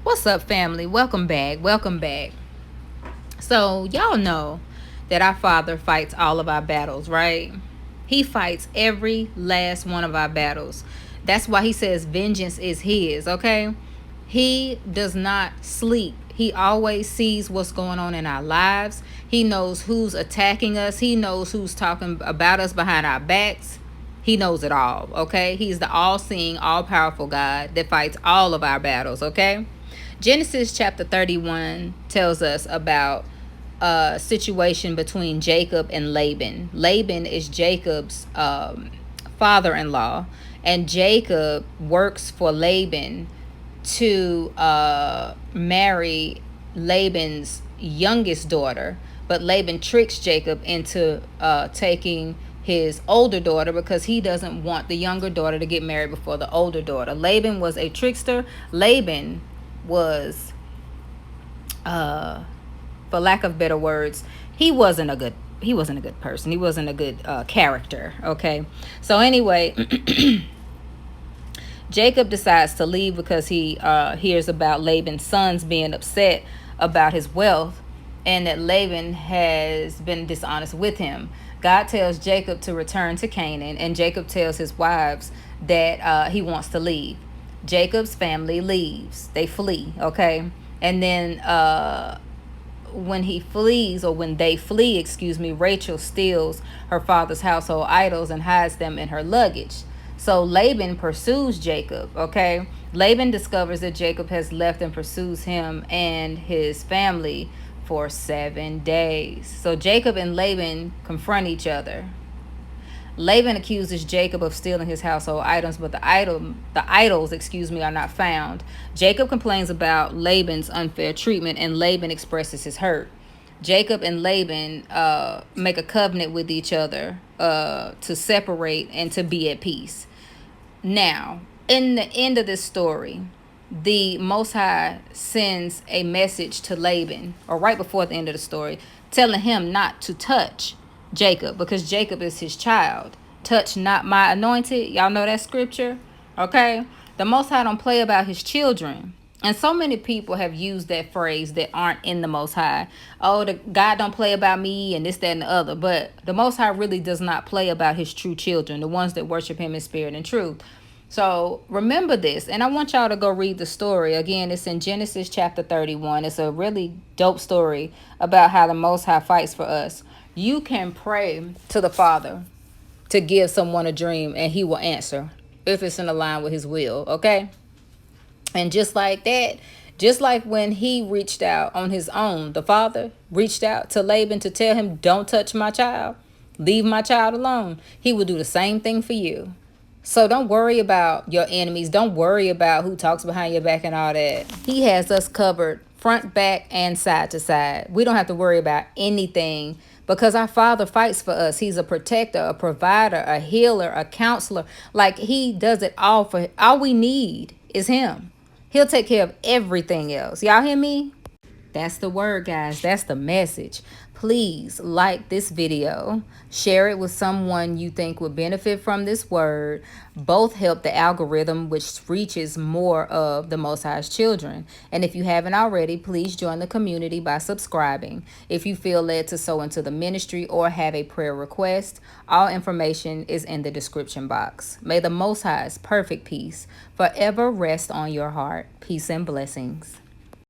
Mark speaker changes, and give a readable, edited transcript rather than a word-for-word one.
Speaker 1: What's up, family? Welcome back. Welcome back. So, y'all know that our Father fights all of our battles, right? He fights every last one of our battles. That's why he says vengeance is his, okay? He does not sleep. He always sees what's going on in our lives. He knows who's attacking us. He knows who's talking about us behind our backs. He knows it all, okay? He's the all-seeing, all-powerful God that fights all of our battles, okay? Genesis chapter 31 tells us about a situation between Jacob and Laban. Laban is Jacob's father-in-law, and Jacob works for Laban to marry Laban's youngest daughter, but Laban tricks Jacob into taking his older daughter because he doesn't want the younger daughter to get married before the older daughter. Laban was a trickster. Laban was, for lack of better words, he wasn't a good person. He wasn't a good character. Okay, so anyway, Jacob decides to leave because he hears about Laban's sons being upset about his wealth and that Laban has been dishonest with him. God tells Jacob to return to Canaan, and Jacob tells his wives that he wants to leave. Jacob's family leaves. They flee, okay? And then when he flees, or when they flee, Rachel steals her father's household idols and hides them in her luggage. So Laban pursues Jacob, okay? Laban discovers that Jacob has left and pursues him and his family for 7 days. So Jacob and Laban confront each other. Laban accuses Jacob of stealing his household items, but the idols, are not found. Jacob complains about Laban's unfair treatment, and Laban expresses his hurt. Jacob and Laban make a covenant with each other to separate and to be at peace. Now, in the end of this story, the Most High sends a message to Laban, or right before the end of the story, telling him not to touch Jacob because Jacob is his child. Touch not my anointed. Y'all know that scripture? Okay? The Most High don't play about his children. And so many people have used that phrase that aren't in the Most High. Oh, the God don't play about me and this, that, and the other. But the Most High really does not play about his true children, the ones that worship him in spirit and truth. So remember this, and I want y'all to go read the story. Again, it's in Genesis chapter 31. It's a really dope story about how the Most High fights for us. You can pray to the Father to give someone a dream, and he will answer if it's in line with his will, okay? And just like that, just like when he reached out on his own, the Father reached out to Laban to tell him, don't touch my child, leave my child alone. He will do the same thing for you. So don't worry about your enemies. Don't worry about who talks behind your back and all that. He has us covered front, back, and side to side. We don't have to worry about anything because our Father fights for us. He's a protector, a provider, a healer, a counselor. Like, he does it all for all we need is him. He'll take care of everything else. Y'all hear me? That's the word, guys. That's the message. Please like this video. Share it with someone you think would benefit from this word. Both help the algorithm, which reaches more of the Most High's children. And if you haven't already, please join the community by subscribing. If you feel led to sow into the ministry or have a prayer request, all information is in the description box. May the Most High's perfect peace forever rest on your heart. Peace and blessings.